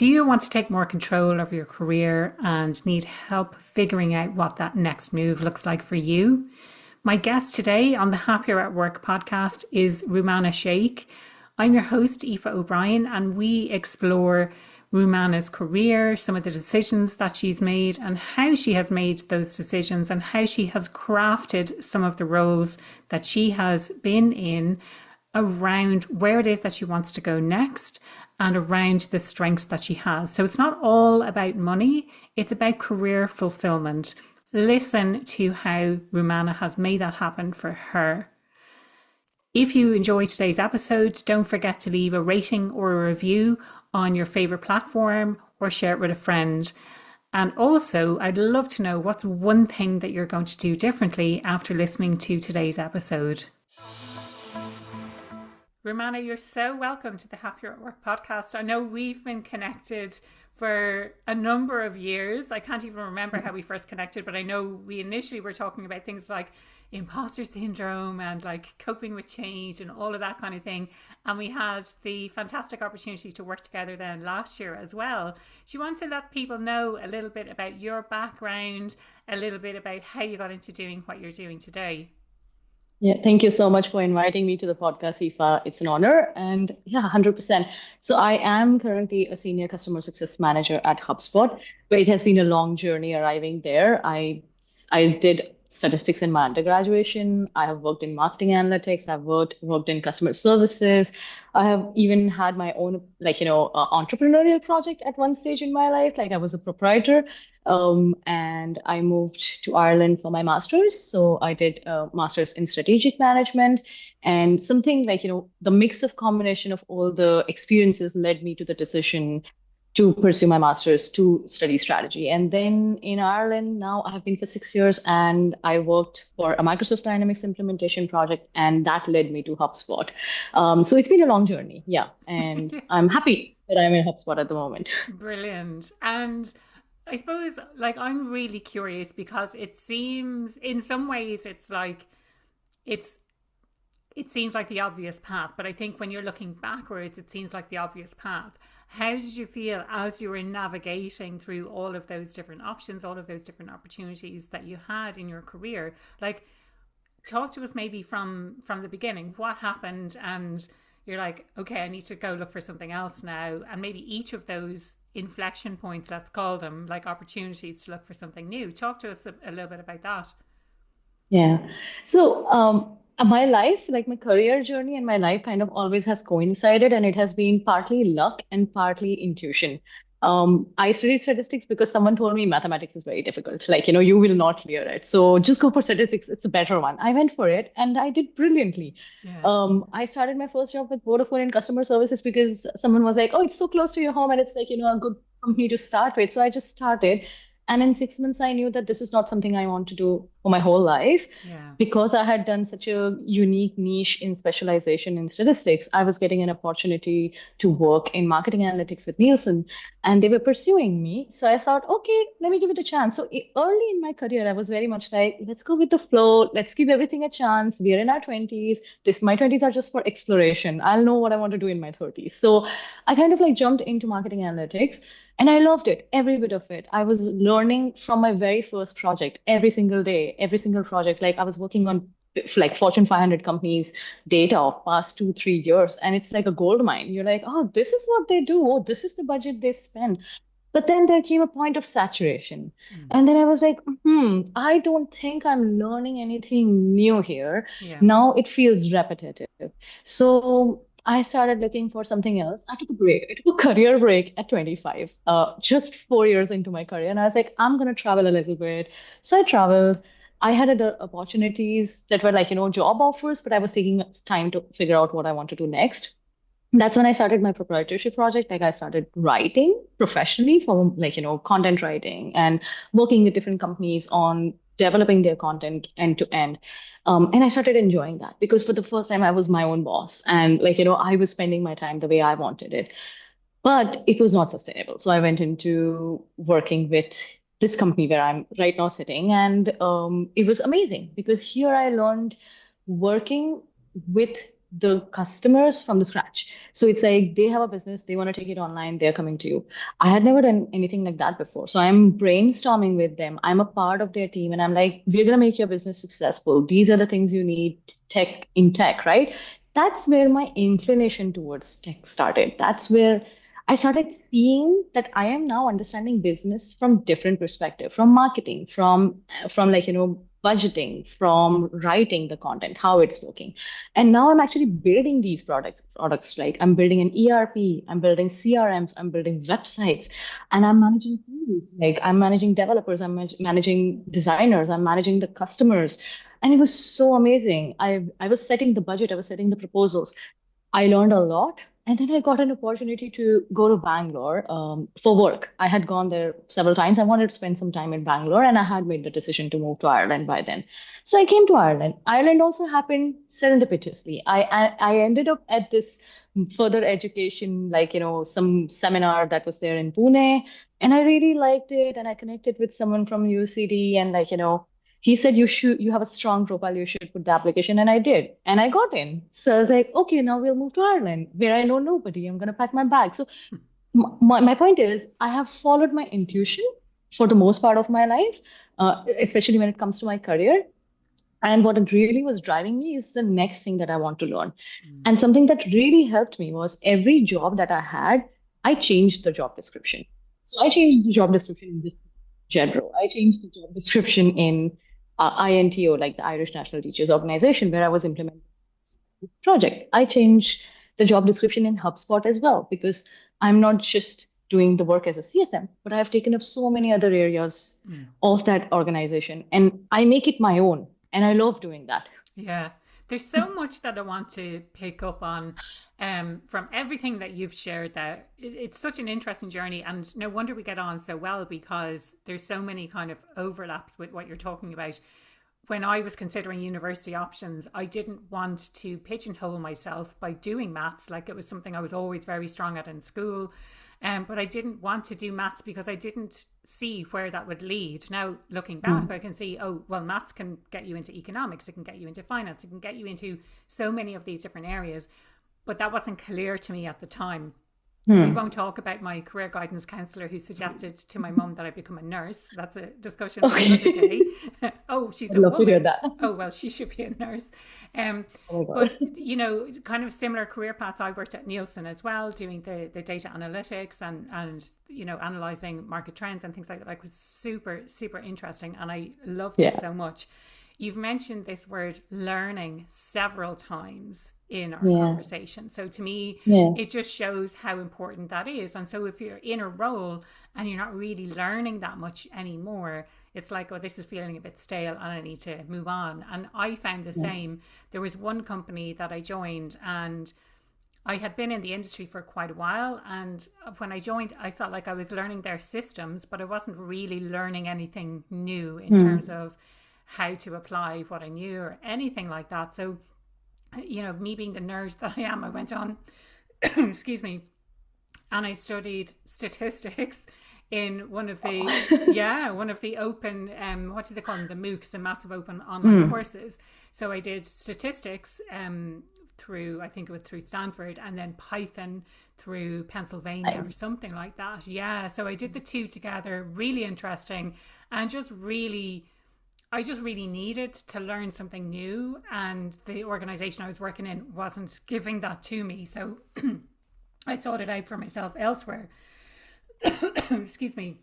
Do you want to take more control of your career and need help figuring out what that next move looks like for you? My guest today on the Happier at Work podcast is Rumana Shaikh. I'm your host, Aoife O'Brien, and we explore Rumana's career, some of the decisions that she's made, and how she has made those decisions, and how she has crafted some of the roles that she has been in around where it is that she wants to go next and around the strengths that she has. So it's not all about money, it's about career fulfillment. Listen to how Rumana has made that happen for her. If you enjoyed today's episode, don't forget to leave a rating or a review on your favourite platform or share it with a friend. And also, I'd love to know what's one thing that you're going to do differently after listening to today's episode. Rumana, you're so welcome to the Happier at Work podcast. I know we've been connected for a number of years. I can't even remember how we first connected, but I know we initially were talking about things like imposter syndrome and like coping with change and all of that kind of thing. And we had the fantastic opportunity to work together then last year as well. Do you want to let people know a little bit about your background, a little bit about how you got into doing what you're doing today? Yeah, thank you so much for inviting me to the podcast, Aoife. It's an honor. And yeah, 100%. So I am currently a senior customer success manager at HubSpot, but it has been a long journey arriving there. I did statistics in my undergraduation. I have worked in marketing analytics. I've worked in customer services. I have even had my own, entrepreneurial project at one stage in my life. Like I was a proprietor. And I moved to Ireland for my master's. So I did a master's in strategic management, and something like, the mix of combination of all the experiences led me to the decision to pursue my master's to study strategy. And then in Ireland, now I have been for 6 years, and I worked for a Microsoft Dynamics implementation project, and that led me to HubSpot. So it's been a long journey. Yeah. And I'm happy that I'm in HubSpot at the moment. Brilliant. And I suppose, like, I'm really curious because it seems, in some ways, it's it seems like the obvious path. But I think when you're looking backwards, it seems like the obvious path. How did you feel as you were navigating through all of those different options, all of those different opportunities that you had in your career? Like, talk to us maybe from the beginning. What happened, and you're like, okay, I need to go look for something else now. And maybe each of those inflection points, let's call them, like opportunities to look for something new. Talk to us a little bit about that. Yeah. So, my life, like my career journey and my life kind of always has coincided, and it has been partly luck and partly intuition. I studied statistics because someone told me mathematics is very difficult. Like, you will not clear it. So just go for statistics. It's a better one. I went for it and I did brilliantly. Yeah. I started my first job with Vodafone in customer services because someone was like, oh, it's so close to your home and it's like, a good company to start with. So I just started. And in 6 months, I knew that this is not something I want to do for my whole life. Yeah. Because I had done such a unique niche in specialization in statistics, I was getting an opportunity to work in marketing analytics with Nielsen, and they were pursuing me. So I thought, okay, let me give it a chance. So early in my career, I was very much like, let's go with the flow. Let's give everything a chance. We are in our 20s. My 20s are just for exploration. I'll know what I want to do in my 30s. So I kind of like jumped into marketing analytics. And I loved it, every bit of it. I was learning from my very first project every single day, every single project. Like I was working on like Fortune 500 companies data of past 2, 3 years. And it's like a gold mine. You're like, oh, this is what they do. Oh, this is the budget they spend. But then there came a point of saturation. Mm. And then I was like, I don't think I'm learning anything new here. Yeah. Now it feels repetitive. So I started looking for something else. I took a break. I took a career break at 25, just 4 years into my career. And I was like, I'm going to travel a little bit. So I traveled. I had other opportunities that were like, job offers, but I was taking time to figure out what I want to do next. That's when I started my proprietorship project. Like I started writing professionally for like, content writing and working with different companies on developing their content end to end. And I started enjoying that because for the first time I was my own boss and like, I was spending my time the way I wanted it, but it was not sustainable. So I went into working with this company where I'm right now sitting, and it was amazing because here I learned working with the customers from the scratch. So it's like they have a business, they want to take it online, they're coming to you. I had never done anything like that before. So I'm brainstorming with them. I'm a part of their team and I'm like, we're going to make your business successful. These are the things you need tech, right? That's where my inclination towards tech started. That's where I started seeing that I am now understanding business from different perspective, from marketing, from like, budgeting, from writing the content, how it's working. And now I'm actually building these products like I'm building an ERP, I'm building CRMs, I'm building websites, and I'm managing teams. Like I'm managing developers, I'm managing designers, I'm managing the customers. And it was so amazing. I was setting the budget, I was setting the proposals. I learned a lot. And then I got an opportunity to go to Bangalore for work. I had gone there several times. I wanted to spend some time in Bangalore, and I had made the decision to move to Ireland by then. So I came to Ireland. Ireland also happened serendipitously. I ended up at this further education, like, some seminar that was there in Pune, and I really liked it. And I connected with someone from UCD, and like, he said you have a strong profile, you should put the application, and I did, and I got in. So I was like, okay, now we'll move to Ireland where I know nobody. I'm gonna pack my bag. So my point is, I have followed my intuition for the most part of my life, especially when it comes to my career. And what it really was driving me is the next thing that I want to learn. Mm. And something that really helped me was every job that I had, I changed the job description. So I changed the job description in this general. I changed the job description in INTO, like the Irish National Teachers Organization, where I was implementing this project. I changed the job description in HubSpot as well, because I'm not just doing the work as a CSM, but I have taken up so many other areas Mm. of that organization and I make it my own. And I love doing that. Yeah. There's so much that I want to pick up on from everything that you've shared there. It's such an interesting journey, and no wonder we get on so well because there's so many kind of overlaps with what you're talking about. When I was considering university options, I didn't want to pigeonhole myself by doing maths. Like it was something I was always very strong at in school. But I didn't want to do maths because I didn't see where that would lead. Now, looking back, Mm. I can see, oh, well, maths can get you into economics, it can get you into finance, it can get you into so many of these different areas. But that wasn't clear to me at the time. We Hmm. won't talk about my career guidance counselor who suggested to my mum that I become a nurse. That's a discussion for another day. Okay. Oh, she's I'd a love to hear woman. that. Oh, well, she should be a nurse. Um, Oh my but, God. kind of similar career paths. I worked at Nielsen as well, doing the data analytics and, analyzing market trends and things like that. Like, was super, super interesting. And I loved it Yeah. so much. You've mentioned this word learning several times in our Yeah. conversation. So to me, Yeah. it just shows how important that is. And so if you're in a role and you're not really learning that much anymore, it's like, oh, this is feeling a bit stale and I need to move on. And I found the Yeah. same. There was one company that I joined and I had been in the industry for quite a while. And when I joined, I felt like I was learning their systems, but I wasn't really learning anything new in terms Hmm. of how to apply what I knew or anything like that. So, me being the nerd that I am, I went on, excuse me, and I studied statistics in one of the open what do they call them, the MOOCs, the massive open online Hmm. courses. So I did statistics through, I think it was through Stanford, and then Python through Pennsylvania or Nice. something like that. Yeah, so I did the two together, really interesting, and I just really needed to learn something new, and the organization I was working in wasn't giving that to me. So I sought it out for myself elsewhere. Excuse me.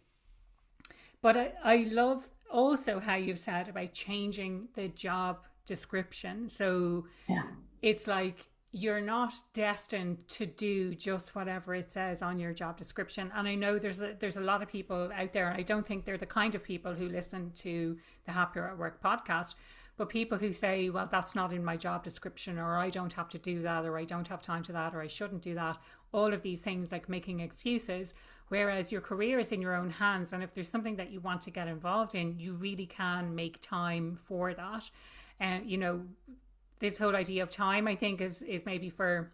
But I love also how you've said about changing the job description. So Yeah. it's like you're not destined to do just whatever it says on your job description. And I know there's a lot of people out there, and I don't think they're the kind of people who listen to the Happier at Work podcast, but people who say, well, that's not in my job description, or I don't have to do that, or I don't have time to that, or I shouldn't do that. All of these things, like making excuses, whereas your career is in your own hands. And if there's something that you want to get involved in, you really can make time for that. And, this whole idea of time, I think, is maybe for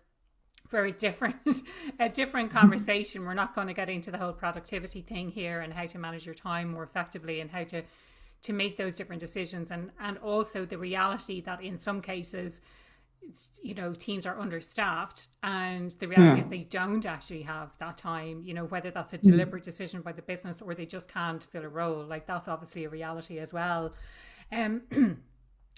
a different a different conversation. We're not going to get into the whole productivity thing here and how to manage your time more effectively and how to make those different decisions, and also the reality that in some cases teams are understaffed, and the reality is Hmm. they don't actually have that time, whether that's a Hmm. deliberate decision by the business or they just can't fill a role. Like, that's obviously a reality as well. um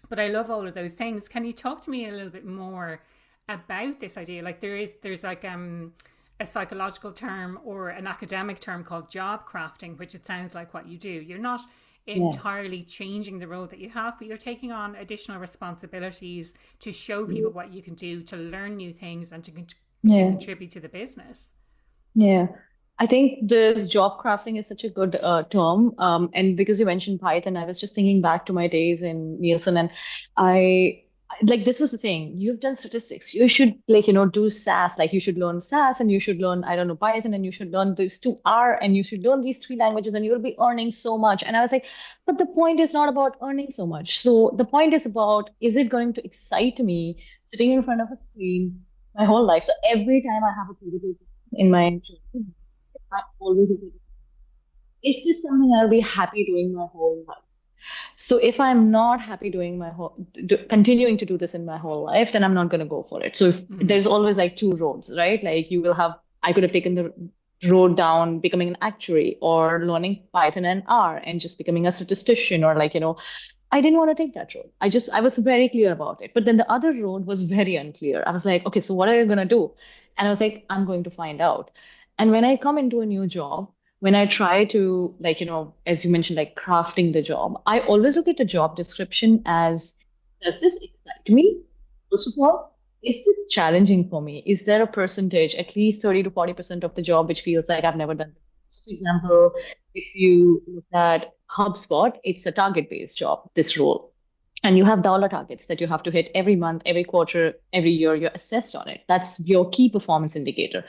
but I love all of those things. Can you talk to me a little bit more about this idea? Like, there's like a psychological term or an academic term called job crafting, which it sounds like what you do. You're not Yeah. entirely changing the role that you have, but you're taking on additional responsibilities to show people what you can do, to learn new things, and to Yeah. contribute to the business. Yeah, I think this job crafting is such a good term. And because you mentioned Python, I was just thinking back to my days in Nielsen, and like this was the thing. You've done statistics. You should do SAS. Like you should learn SAS, and you should learn I don't know Python, and you should learn these two R, and you should learn these three languages, and you'll be earning so much. And I was like, but the point is not about earning so much. So the point is about, is it going to excite me sitting in front of a screen my whole life? So every time I have a critical in my childhood, I always look at it. Is this something I'll be happy doing my whole life? So if I'm not happy doing continuing to do this in my whole life, then I'm not going to go for it. So if, Mm, there's always like two roads, right? Like I could have taken the road down becoming an actuary or learning Python and R and just becoming a statistician or I didn't want to take that road. I was very clear about it. But then the other road was very unclear. I was like, okay, so what are you going to do? And I was like, I'm going to find out. And when I come into a new job, when I try to, as you mentioned, like crafting the job, I always look at the job description as, does this excite me? First of all, is this challenging for me? Is there a percentage, at least 30 to 40% of the job, which feels like I've never done? So, for example, if you look at HubSpot, it's a target-based job, this role. And you have dollar targets that you have to hit every month, every quarter, every year. You're assessed on it. That's your key performance indicator.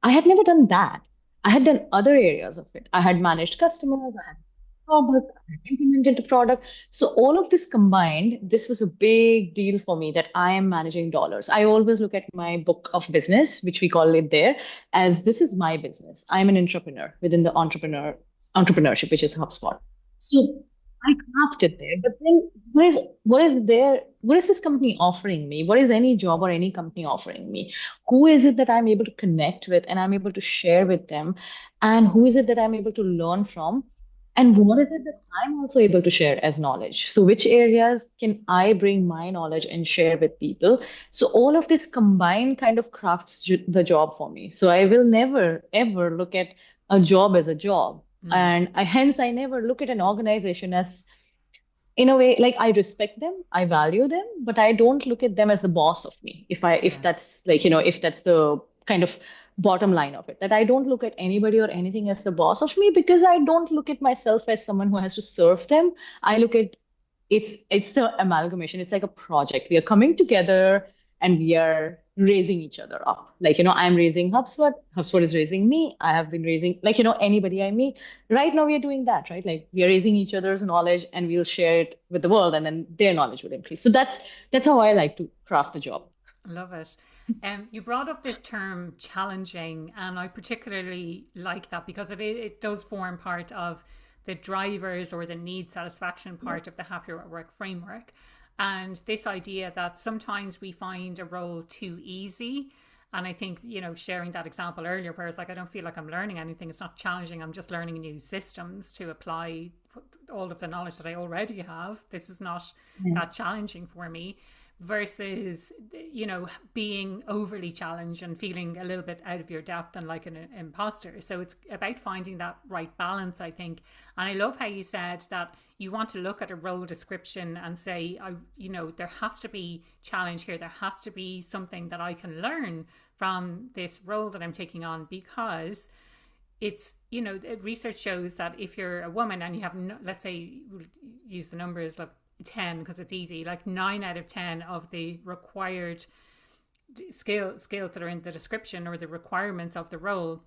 I had never done that. I had done other areas of it. I had managed customers, I had product, I had implemented the product. So all of this combined, this was a big deal for me that I am managing dollars. I always look at my book of business, which we call it there, as this is my business. I'm an entrepreneur within the entrepreneurship, which is HubSpot. So I crafted there, but then what is this company offering me? What is any job or any company offering me? Who is it that I'm able to connect with and I'm able to share with them? And who is it that I'm able to learn from? And what is it that I'm also able to share as knowledge? So, which areas can I bring my knowledge and share with people? So, all of this combined kind of crafts the job for me. So, I will never ever look at a job as a job. mm, And hence, I never look at an organization as, in a way, like I respect them, I value them, but I don't look at them as the boss of me. If yeah. that's if that's the kind of bottom line of it, that I don't look at anybody or anything as the boss of me, because I don't look at myself as someone who has to serve them. I look at it's an amalgamation. It's like a project. We are coming together and we are raising each other up. I'm raising HubSpot. HubSpot is raising me. I have been raising anybody I meet. Right now we are doing that, right? Like we are raising each other's knowledge and we'll share it with the world, and then their knowledge will increase. So that's how I like to craft the job. Love it. You brought up this term challenging, and I particularly like that because it does form part of the drivers or the need satisfaction part of the Happier at Work framework. And this idea that sometimes we find a role too easy. And I think, sharing that example earlier, where it's like, I don't feel like I'm learning anything, it's not challenging, I'm just learning new systems to apply all of the knowledge that I already have. This is not Yeah. that challenging for me, versus being overly challenged and feeling a little bit out of your depth and like an imposter. So it's about finding that right balance, I think. And I love how you said that you want to look at a role description and say, there has to be challenge here, there has to be something that I can learn from this role that I'm taking on, because it's research shows that if you're a woman and you have let's say, use the numbers like 10 because it's easy, like 9 out of 10 of the required skills that are in the description or the requirements of the role,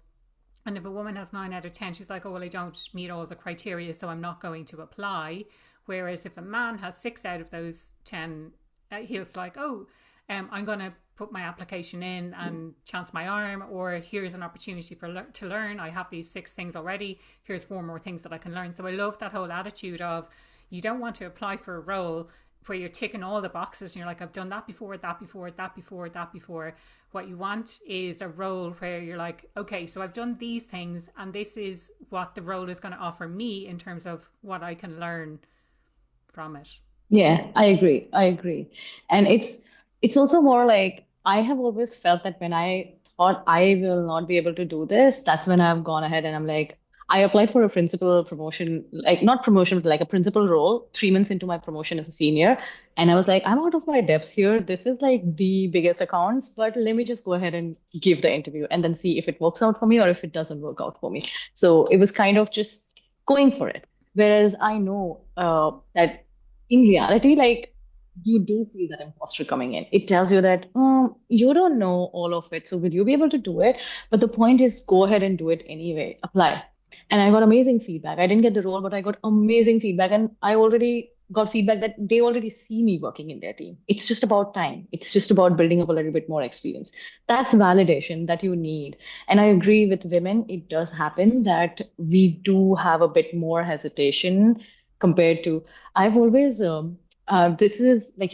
and if a woman has 9 out of 10, she's like, oh well, I don't meet all the criteria, so I'm not going to apply. Whereas if a man has 6 out of those 10, he's like, oh, I'm going to put my application in and chance my arm, or here's an opportunity to learn. I have these 6 things already, here's 4 more things that I can learn. So I love that whole attitude of, you don't want to apply for a role where you're ticking all the boxes and you're like, I've done that before, that before, that before, that before. What you want is a role where you're like, okay, so I've done these things and this is what the role is going to offer me in terms of what I can learn from it. Yeah, I agree. I agree. And it's also more like I have always felt that when I thought I will not be able to do this, that's when I've gone ahead and I'm like, I applied for a principal promotion, like not promotion, but like a principal role 3 months into my promotion as a senior. And I was like, I'm out of my depths here. This is like the biggest accounts, but let me just go ahead and give the interview and then see if it works out for me or if it doesn't work out for me. So it was kind of just going for it. Whereas I know that in reality, like you do feel that imposter coming in. It tells you that you don't know all of it. So will you be able to do it? But the point is go ahead and do it anyway. Apply. And I got amazing feedback. I didn't get the role, but I got amazing feedback. And I already got feedback that they already see me working in their team. It's just about time. It's just about building up a little bit more experience. That's validation that you need. And I agree with women, it does happen that we do have a bit more hesitation compared to I've always this is like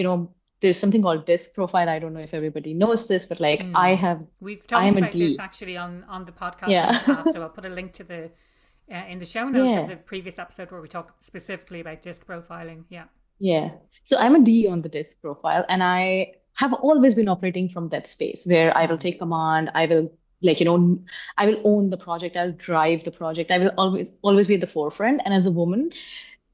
there's something called disc profile. I don't know if everybody knows this, but like Mm. We've I talked am a about this D. actually on the podcast in the Yeah. past, so I'll put a link to the in the show notes of Yeah. the previous episode where we talk specifically about disc profiling. Yeah. Yeah. So I'm a D on the disc profile, and I have always been operating from that space where I will Mm. take command. I will like I will own the project. I'll drive the project. I will always be at the forefront. And as a woman,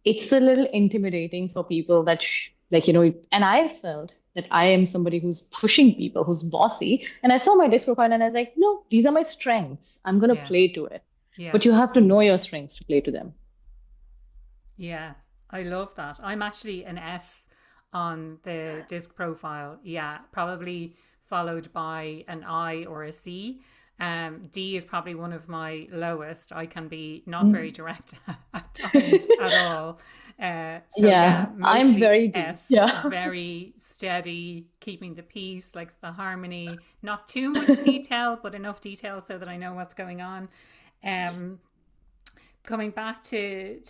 it's a little intimidating for people that and I felt that I am somebody who's pushing people, who's bossy. And I saw my disc profile and I was like, no, these are my strengths. I'm gonna Yeah. play to it. Yeah. But you have to know your strengths to play to them. Yeah, I love that. I'm actually an S on the disc profile. Yeah, probably followed by an I or a C. D is probably one of my lowest. I can be not very Mm. direct at times at all. So yeah, Yeah, I'm mostly very D. S, Yeah. very steady, keeping the peace, likes the harmony, not too much detail, but enough detail so that I know what's going on. Um, Coming back to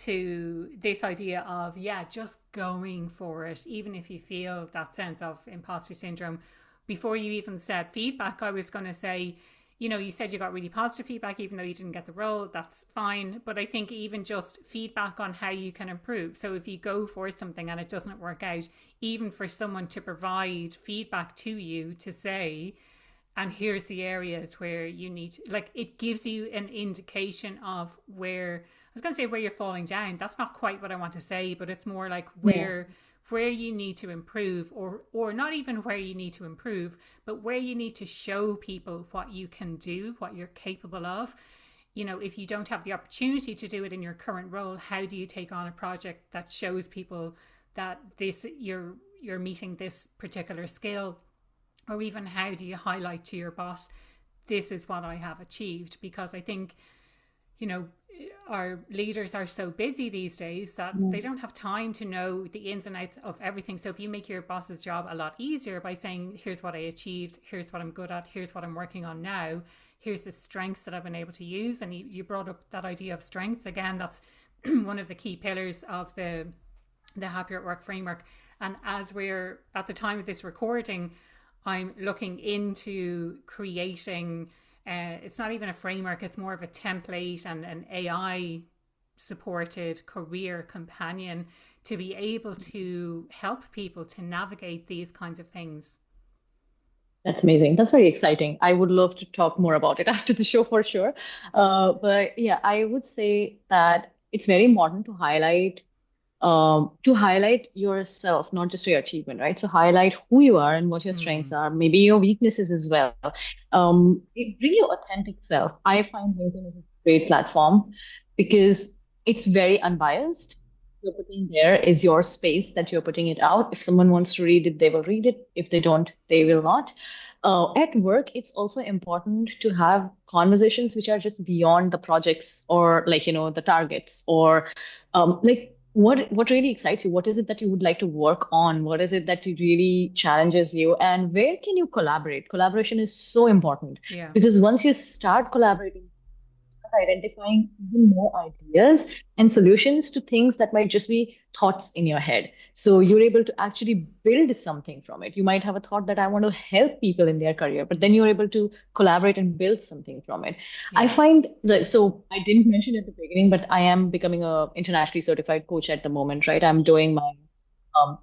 this idea of, yeah, just going for it, even if you feel that sense of imposter syndrome. Before you even said feedback, I was going to say, you said you got really positive feedback even though you didn't get the role. That's fine, but I think even just feedback on how you can improve. So if you go for something and it doesn't work out, even for someone to provide feedback to you to say, and here's the areas where you need to, like, it gives you an indication of where, I was going to say where you're falling down. That's not quite what I want to say, but it's more like Yeah. where you need to improve, or not even where you need to improve, but where you need to show people what you can do, what you're capable of. If you don't have the opportunity to do it in your current role, how do you take on a project that shows people that this you're meeting this particular skill? Or even how do you highlight to your boss, this is what I have achieved? Because I think, you know, our leaders are so busy these days that Yeah. they don't have time to know the ins and outs of everything. So if you make your boss's job a lot easier by saying, here's what I achieved, here's what I'm good at, here's what I'm working on now, here's the strengths that I've been able to use. And you brought up that idea of strengths. Again, that's one of the key pillars of the Happier at Work framework. And as we're at the time of this recording, I'm looking into creating, it's not even a framework, it's more of a template and an AI supported career companion to be able to help people to navigate these kinds of things. That's amazing. That's very exciting. I would love to talk more about it after the show for sure. But yeah, I would say that it's very important to highlight yourself, not just your achievement, right? So highlight who you are and what your strengths Mm, are, maybe your weaknesses as well. Bring your authentic self. I find LinkedIn is a great platform because it's very unbiased. You're putting there is your space that you're putting it out. If someone wants to read it, they will read it. If they don't, they will not. At work, it's also important to have conversations which are just beyond the projects or the targets or like what really excites you? What is it that you would like to work on? What is it that really challenges you? And where can you collaborate? Collaboration is so important yeah. because once you start collaborating, identifying even more ideas and solutions to things that might just be thoughts in your head. So you're able to actually build something from it. You might have a thought that I want to help people in their career, but then you're able to collaborate and build something from it. I Yeah. find that, so I didn't mention at the beginning, but I am becoming a internationally certified coach at the moment, right? I'm doing my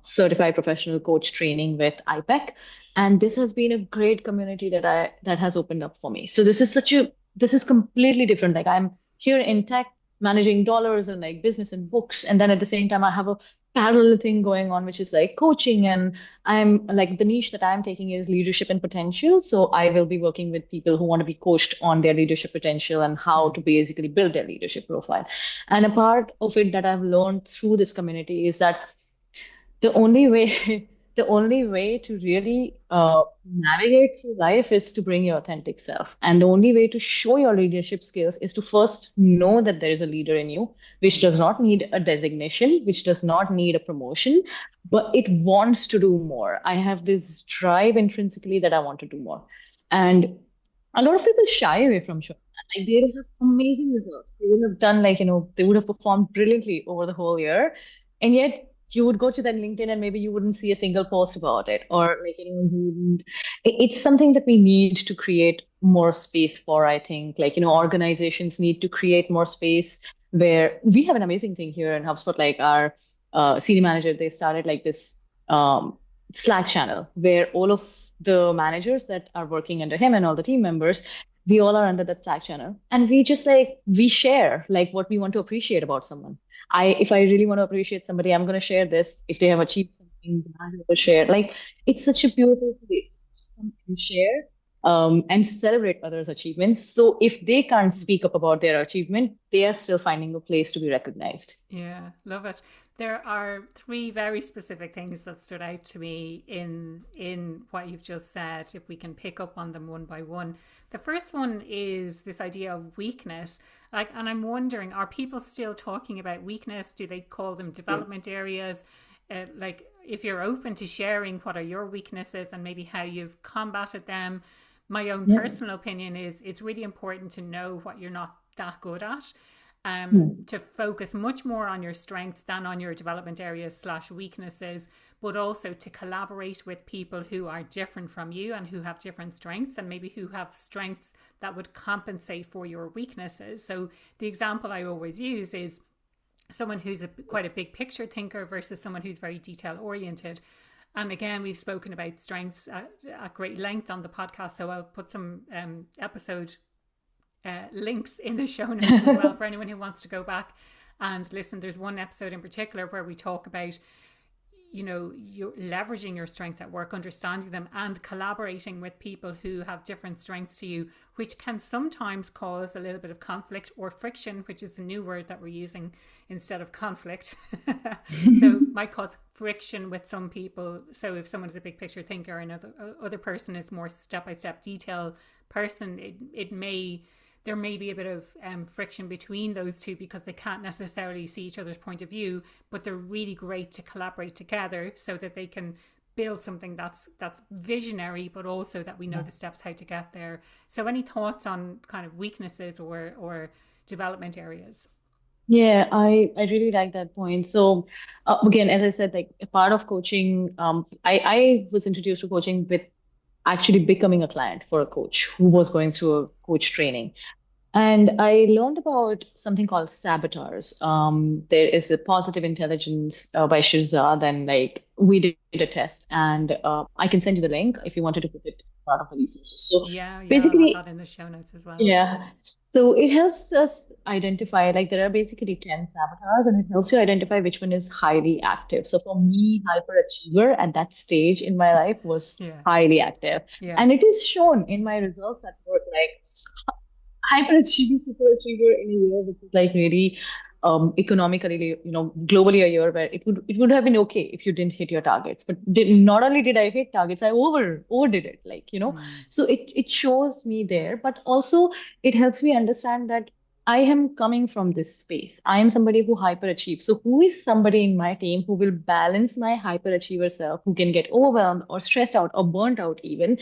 certified professional coach training with IPEC, and this has been a great community that has opened up for me. So this is completely different. Like I'm here in tech, managing dollars and like business and books, and then at the same time I have a parallel thing going on, which is like coaching, and I'm like the niche that I'm taking is leadership and potential. So I will be working with people who want to be coached on their leadership potential and how to basically build their leadership profile. And a part of it that I've learned through this community is that the only way the only way to really navigate through life is to bring your authentic self, and the only way to show your leadership skills is to first know that there is a leader in you, which does not need a designation, which does not need a promotion, but it wants to do more. I have this drive intrinsically that I want to do more, and a lot of people shy away from showing that. Like they have amazing results. They would have done like, they would have performed brilliantly over the whole year. And yet you would go to that LinkedIn and maybe you wouldn't see a single post about it. Or like, you wouldn't. It's something that we need to create more space for, I think. Like, organizations need to create more space where we have an amazing thing here in HubSpot, like our senior manager, they started like this um, Slack channel where all of the managers that are working under him and all the team members, we all are under that Slack channel. And we just like, we share like what we want to appreciate about someone. If I really want to appreciate somebody, I'm going to share this. If they have achieved something, the manager will share. Like, it's such a beautiful place. Just come and share and celebrate others' achievements. So if they can't speak up about their achievement, they are still finding a place to be recognized. Yeah, love it. There are three very specific things that stood out to me in what you've just said. If we can pick up on them one by one, the first one is this idea of weakness. Like, and I'm wondering, are people still talking about weakness? Do they call them development areas? Like, if you're open to sharing, what are your weaknesses and maybe how you've combated them? My own Yeah. personal opinion is it's really important to know what you're not that good at, Hmm. to focus much more on your strengths than on your development areas slash weaknesses, but also to collaborate with people who are different from you and who have different strengths and maybe who have strengths that would compensate for your weaknesses. So the example I always use is someone who's quite a big picture thinker versus someone who's very detail oriented. And again, we've spoken about strengths at great length on the podcast, so I'll put some episode links in the show notes as well for anyone who wants to go back and listen. There's one episode in particular where we talk about, you're leveraging your strengths at work, understanding them, and collaborating with people who have different strengths to you, which can sometimes cause a little bit of conflict or friction, which is the new word that we're using instead of conflict. So might cause friction with some people. So if someone is a big picture thinker and other person is more step-by-step detail person, there may be a bit of friction between those two because they can't necessarily see each other's point of view, but they're really great to collaborate together so that they can build something that's visionary, but also that we know the steps how to get there. So any thoughts on kind of weaknesses or development areas? Yeah, I really like that point. So again, as I said, like a part of coaching, I was introduced to coaching with actually becoming a client for a coach who was going through a coach training. And I learned about something called saboteurs. There is a positive intelligence by Shirzad, and like we did a test, and I can send you the link if you wanted to put it as part of the resources. So Yeah, I'll have basically, that in the show notes as well. yeah. So it helps us identify, like, there are basically 10 saboteurs, and it helps you identify which one is highly active. So for me, hyperachiever at that stage in my life was Yeah, highly active. yeah, And it is shown in my results that were like hyperachiever, superachiever in a year, which is like really economically, globally a year where it would have been okay if you didn't hit your targets. But not only did I hit targets, I overdid it. Like, mm, so it shows me there, but also it helps me understand that I am coming from this space. I am somebody who hyperachieves. So who is somebody in my team who will balance my hyperachiever self, who can get overwhelmed or stressed out or burnt out even?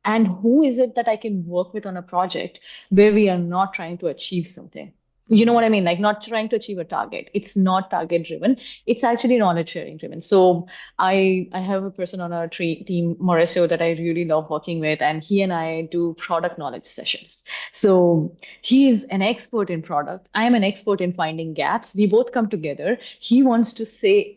And who is it that I can work with on a project where we are not trying to achieve something? You know Mm. what I mean? Like not trying to achieve a target. It's not target driven. It's actually knowledge sharing driven. So I have a person on our team, Mauricio, that I really love working with, and he and I do product knowledge sessions. So he is an expert in product. I am an expert in finding gaps. We both come together. He wants to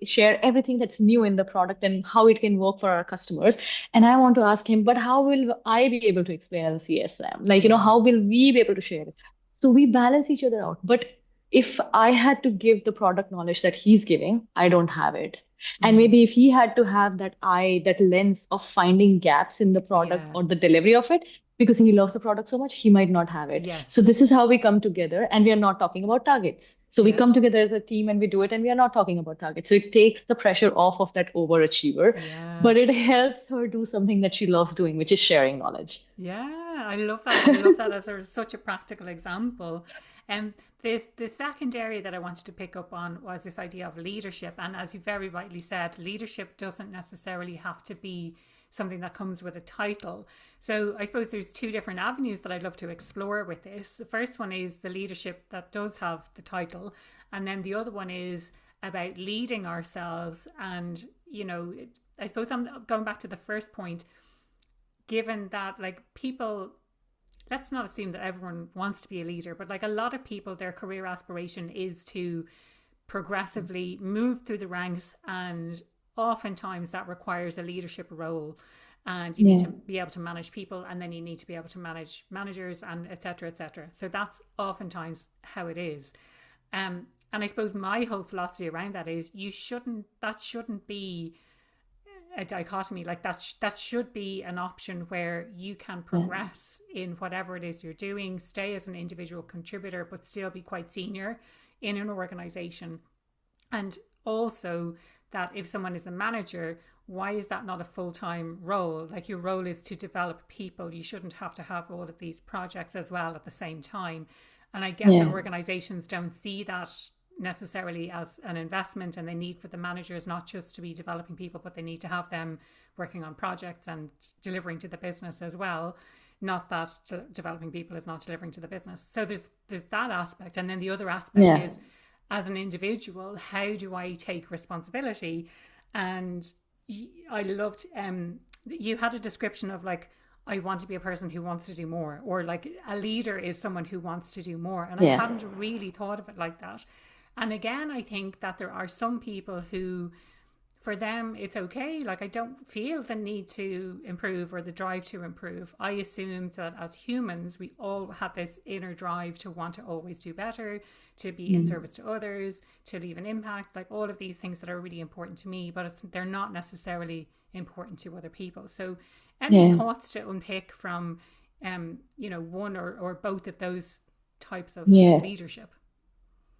share everything that's new in the product and how it can work for our customers. And I want to ask him, but how will I be able to explain as a CSM? Like, Yeah. how will we be able to share it? So we balance each other out. But if I had to give the product knowledge that he's giving, I don't have it. And Mm. maybe if he had to have that lens of finding gaps in the product Yeah. or the delivery of it, because he loves the product so much, he might not have it. So Yes. this is how we come together, and we are not talking about targets. So we Yeah. come together as a team and we do it, and we are not talking about targets. So it takes the pressure off of that overachiever, Yeah. but it helps her do something that she loves doing, which is sharing knowledge. Yeah, I love that. I love that as such a practical example. And the second area that I wanted to pick up on was this idea of leadership. And as you very rightly said, leadership doesn't necessarily have to be something that comes with a title. So I suppose there's two different avenues that I'd love to explore with this. The first one is the leadership that does have the title, and then the other one is about leading ourselves. And I suppose I'm going back to the first point, given that like people, let's not assume that everyone wants to be a leader, but like a lot of people, their career aspiration is to progressively move through the ranks, and oftentimes that requires a leadership role, and you need Yeah, to be able to manage people, and then you need to be able to manage managers, and etc etc. So that's oftentimes how it is. And I suppose my whole philosophy around that is that shouldn't be a dichotomy. Like that should be an option where you can yeah, progress in whatever it is you're doing, stay as an individual contributor but still be quite senior in an organization. And also that if someone is a manager, why is that not a full-time role? Like your role is to develop people, you shouldn't have to have all of these projects as well at the same time. And I get that yeah, organizations don't see that necessarily as an investment, and they need for the managers not just to be developing people, but they need to have them working on projects and delivering to the business as well. Not that developing people is not delivering to the business. So there's that aspect, and then the other aspect yeah, is, as an individual, how do I take responsibility? And I loved you had a description of like, I want to be a person who wants to do more, or like a leader is someone who wants to do more. And I yeah, hadn't really thought of it like that. And again, I think that there are some people who, for them, it's okay. Like, I don't feel the need to improve or the drive to improve. I assumed that as humans, we all had this inner drive to want to always do better, to be in mm, service to others, to leave an impact, like all of these things that are really important to me, but they're not necessarily important to other people. So, any yeah. thoughts to unpick from, one or both of those types of Yeah. leadership?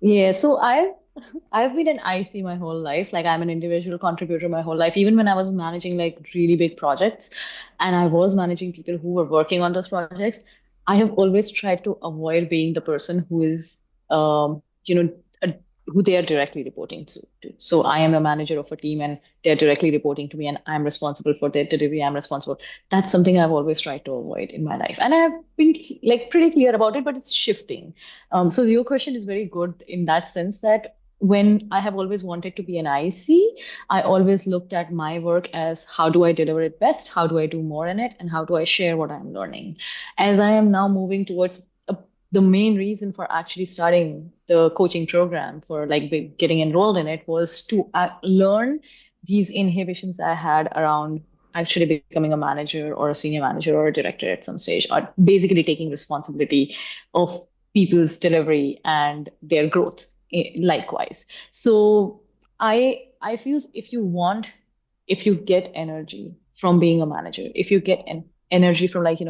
Yeah, so I've been an IC my whole life. Like I'm an individual contributor my whole life. Even when I was managing like really big projects and I was managing people who were working on those projects, I have always tried to avoid being the person who is you know a, who they are directly reporting to. So I am a manager of a team and they're directly reporting to me and I'm responsible for their delivery. I'm responsible. That's something I've always tried to avoid in my life. And I've been like pretty clear about it, but it's shifting. So your question is very good in that sense that when I have always wanted to be an IC, I always looked at my work as how do I deliver it best? How do I do more in it? And how do I share what I'm learning? As I am now moving towards the main reason for actually starting the coaching program for like getting enrolled in it was to learn these inhibitions I had around actually becoming a manager or a senior manager or a director at some stage, or basically taking responsibility of people's delivery and their growth likewise. So I feel if you get energy from being a manager, if you get an energy from like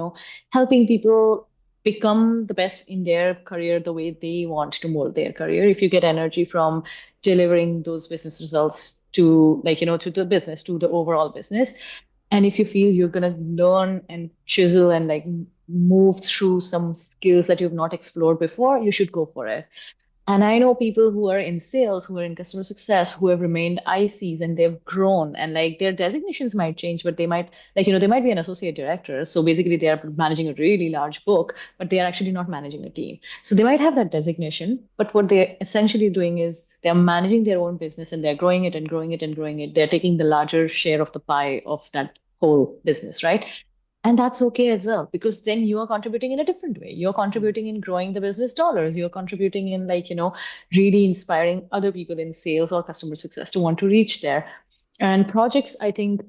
helping people become the best in their career the way they want to mold their career, if you get energy from delivering those business results to like to the business, to the overall business, And if you feel you're going to learn and chisel and like move through some skills that you've not explored before, you should go for it. And I know people who are in sales, who are in customer success, who have remained ICs and they've grown and like their designations might change, but they might like, they might be an associate director. So basically they are managing a really large book, but they are actually not managing a team. So they might have that designation, but what they're essentially doing is they're managing their own business and they're growing it and growing it and growing it. They're taking the larger share of the pie of that whole business, right? And that's okay as well, because then you are contributing in a different way. You're Mm. contributing in growing the business dollars. You're contributing in like, really inspiring other people in sales or customer success to want to reach there. And projects, I think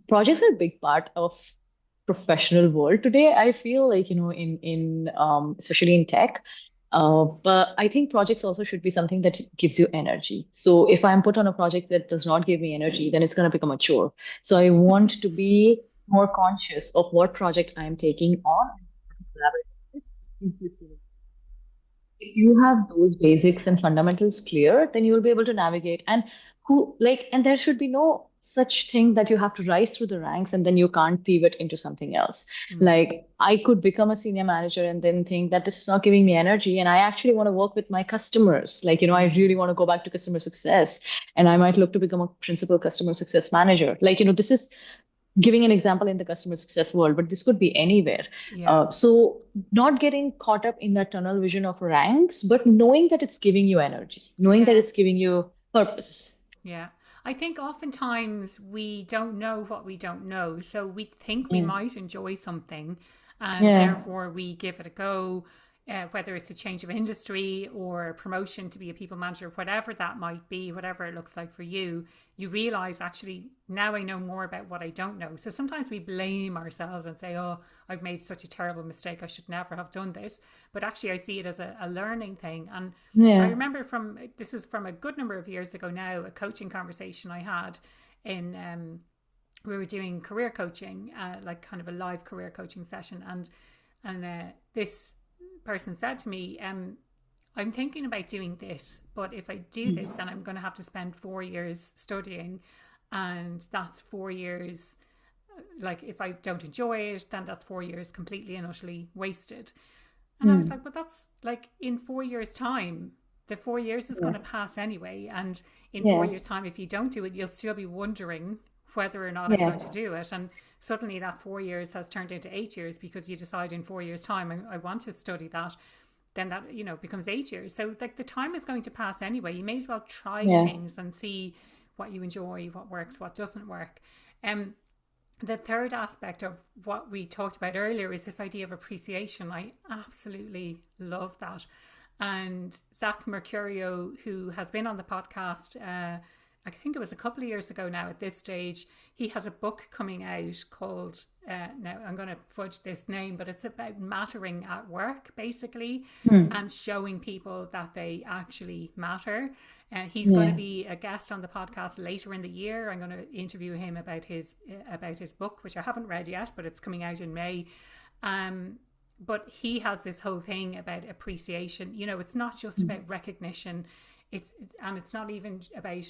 projects are a big part of professional world today. I feel like, in especially in tech. But I think projects also should be something that gives you energy. So if I'm put on a project that does not give me energy, then it's going to become a chore. So I want to be more conscious of what project I'm taking on and collaborate. Is this if you have those basics and fundamentals clear, then you will be able to navigate. And there should be no such thing that you have to rise through the ranks and then you can't pivot into something else. Mm. Like I could become a senior manager and then think that this is not giving me energy and I actually want to work with my customers. Like, I Mm. really want to go back to customer success and I might look to become a principal customer success manager. Like, this is giving an example in the customer success world, but this could be anywhere. Yeah. So, not getting caught up in that tunnel vision of ranks, but knowing that it's giving you energy, knowing that Yeah. it's giving you purpose. Yeah. I think oftentimes we don't know what we don't know. So we think we Mm. might enjoy something and Yeah, therefore we give it a go, whether it's a change of industry or a promotion to be a people manager, whatever that might be, whatever it looks like for you, you realize actually now I know more about what I don't know. So sometimes we blame ourselves and say, oh, I've made such a terrible mistake. I should never have done this. But actually, I see it as a learning thing. And I yeah. remember this is from a good number of years ago now, a coaching conversation I had in, we were doing career coaching, like kind of a live career coaching session. And this person said to me, I'm thinking about doing this, but if I do this, Mm. then I'm going to have to spend 4 years studying. And that's 4 years, like if I don't enjoy it, then that's 4 years completely and utterly wasted. And I was Mm. like, but that's like in 4 years' time, the 4 years is going Yeah, to pass anyway. And in four yeah, years' time, if you don't do it, you'll still be wondering whether or not I'm yeah, going to do it. And suddenly that 4 years has turned into 8 years because you decide in 4 years' time, I want to study that. Then that, becomes 8 years. So like the time is going to pass anyway. You may as well try yeah. things and see what you enjoy, what works, what doesn't work. Um, the third aspect of what we talked about earlier is this idea of appreciation. I absolutely love that. And Zach Mercurio, who has been on the podcast, I think it was a couple of years ago now at this stage, he has a book coming out called, now I'm going to fudge this name, but it's about mattering at work, basically, Mm. and showing people that they actually matter. He's going to Yeah. be a guest on the podcast later in the year. I'm going to interview him about his book, which I haven't read yet, but it's coming out in May. Um, but he has this whole thing about appreciation. It's not just Mm. about recognition. And it's not even about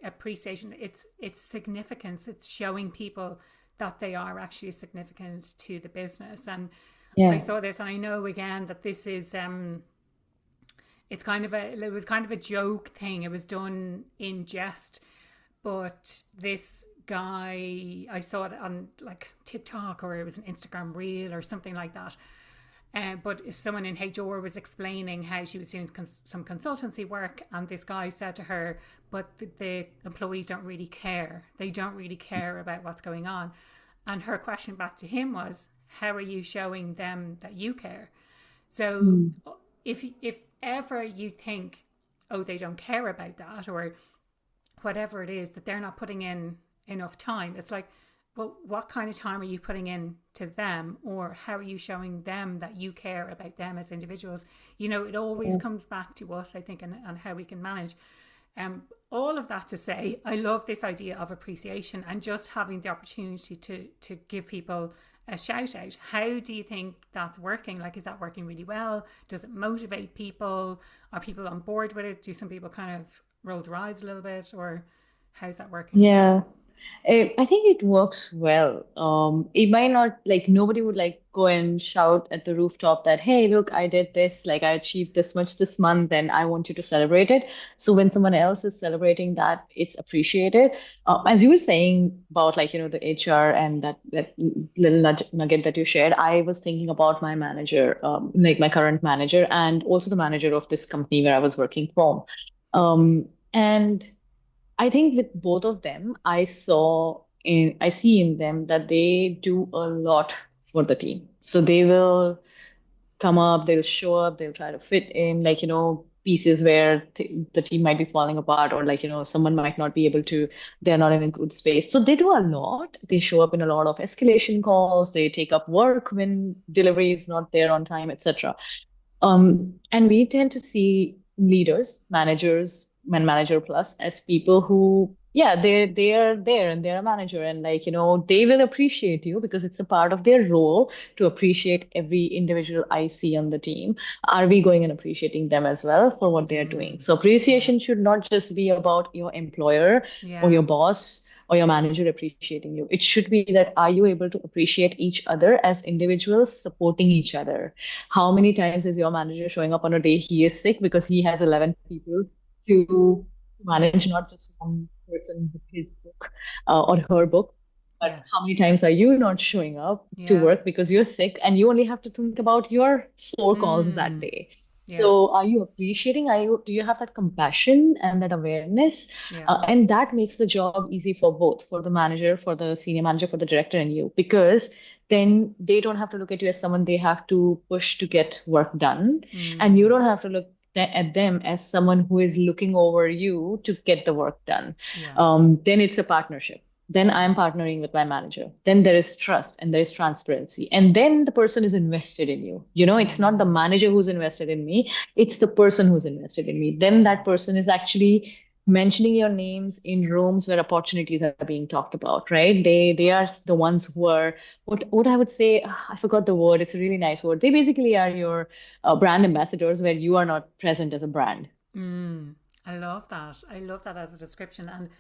appreciation. It's significance. It's showing people that they are actually significant to the business. And I Yeah. saw this, and I know again that this is it was kind of a joke thing. It was done in jest, but this guy, I saw it on like TikTok or it was an Instagram reel or something like that. But someone in HR was explaining how she was doing some consultancy work, and this guy said to her, "But the employees don't really care. They don't really care about what's going on." And her question back to him was, "How are you showing them that you care?" So Mm. if ever you think, "Oh, they don't care about that," or whatever it is that they're not putting in enough time, it's like, well, what kind of time are you putting in to them, or how are you showing them that you care about them as individuals? It always Yeah. comes back to us, I think, and how we can manage. All of that to say, I love this idea of appreciation and just having the opportunity to give people a shout out. How do you think that's working? Like, is that working really well? Does it motivate people? Are people on board with it? Do some people kind of roll their eyes a little bit, or how's that working? Yeah. I think it works well. It might not like nobody would like go and shout at the rooftop that, hey, look, I did this, like I achieved this much this month, and I want you to celebrate it. So when someone else is celebrating that, it's appreciated. As you were saying about like, the HR and that little nugget that you shared, I was thinking about my manager, like my current manager, and also the manager of this company where I was working from. And I think with both of them, I see in them that they do a lot for the team. So they will come up, they'll show up, they'll try to fit in, like, pieces where the team might be falling apart, or like, someone might not be able to, they're not in a good space. So they do a lot. They show up in a lot of escalation calls, they take up work when delivery is not there on time, etc. And we tend to see leaders, managers, and manager plus as people who, yeah, they are there and they're a manager, and like, they will appreciate you because it's a part of their role to appreciate every individual I see on the team. Are we going and appreciating them as well for what they are doing? Mm, So yeah, appreciation should not just be about your employer or yeah, your boss or your manager appreciating you. It should be that are you able to appreciate each other as individuals supporting each other? How many times is your manager showing up on a day he is sick because he has 11 people to manage, not just one person with his book or her book? But yeah, how many times are you not showing up to yeah. work because you're sick and you only have to think about your four calls that Mm, day? yeah, So are you appreciating? Do you have that compassion and that awareness? yeah. And that makes the job easy for both, for the manager, for the senior manager, for the director, and you, because then they don't have to look at you as someone they have to push to get work done. And you Mm, don't have to look at them as someone who is looking over you to get the work done. yeah, Then it's a partnership. Then yeah. I'm partnering with my manager. Then there is trust and there is transparency. And then the person is invested in you. It's not the Mm, manager who's invested in me, it's the person who's invested in me. Then yeah. that person is actually mentioning your names in rooms where opportunities are being talked about, right? They are the ones who are what I would say. I forgot the word. It's a really nice word. They basically are your brand ambassadors where you are not present as a brand. Mm, I love that. I love that as a description. And,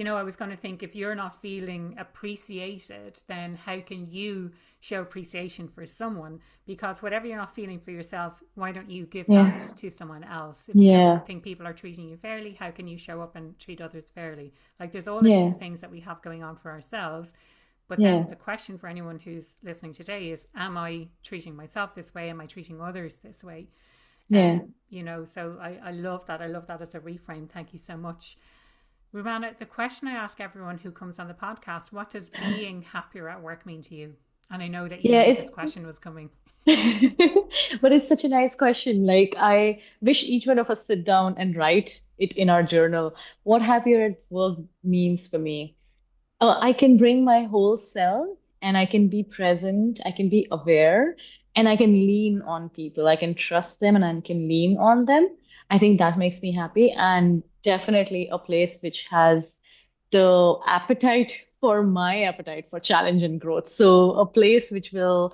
I was going to think if you're not feeling appreciated, then how can you show appreciation for someone? Because whatever you're not feeling for yourself, why don't you give that Yeah, to someone else? If you don't yeah, think people are treating you fairly, how can you show up and treat others fairly? Like there's all of these yeah, things that we have going on for ourselves. But then yeah, the question for anyone who's listening today is, am I treating myself this way? Am I treating others this way? yeah. So I love that. I love that as a reframe. Thank you so much. Rumana, the question I ask everyone who comes on the podcast, what does being happier at work mean to you? And I know that you Yeah, knew this it's question was coming. but it's such a nice question. Like, I wish each one of us sit down and write it in our journal. What happier at work means for me. I can bring my whole self and I can be present, I can be aware, and I can lean on people. I can trust them and I can lean on them. I think that makes me happy, and definitely a place which has the appetite for my appetite for challenge and growth. So a place which will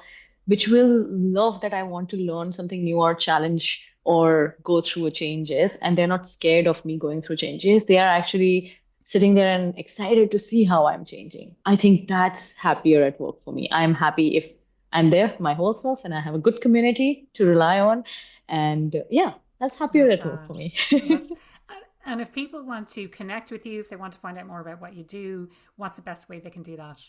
love that I want to learn something new or challenge or go through a changes, and they're not scared of me going through changes. They are actually sitting there and excited to see how I'm changing. I think that's happier at work for me. I'm happy if I'm there, my whole self, and I have a good community to rely on. And yeah, that's happier Love at work that. for me. Love. And if people want to connect with you, if they want to find out more about what you do, what's the best way they can do that?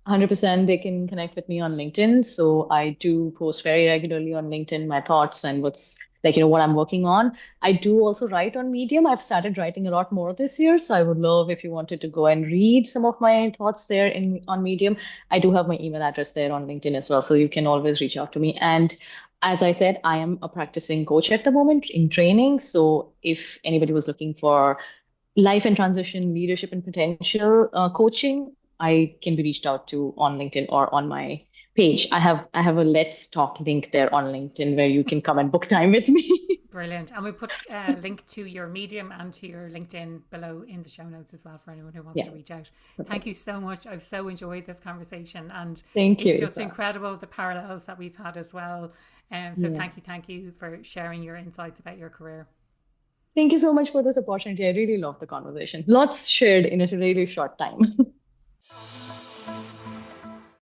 100% they can connect with me on LinkedIn. So I do post very regularly on LinkedIn my thoughts and what's like, what I'm working on. I do also write on Medium. I've started writing a lot more this year. So I would love if you wanted to go and read some of my thoughts there in on Medium. I do have my email address there on LinkedIn as well. So you can always reach out to me. And as I said, I am a practicing coach at the moment in training. So if anybody was looking for life and transition, leadership and potential coaching, I can be reached out to on LinkedIn or on my page. I have a Let's Talk link there on LinkedIn where you can come and book time with me. Brilliant. And we put a link to your Medium and to your LinkedIn below in the show notes as well for anyone who wants Yeah, to reach out. Thank perfect. you so much. I've so enjoyed this conversation, and Thank you, it's just Isa. incredible the parallels that we've had as well. So Yeah. thank you for sharing your insights about your career. Thank you so much for this opportunity. I really love the conversation. Lots shared in a really short time.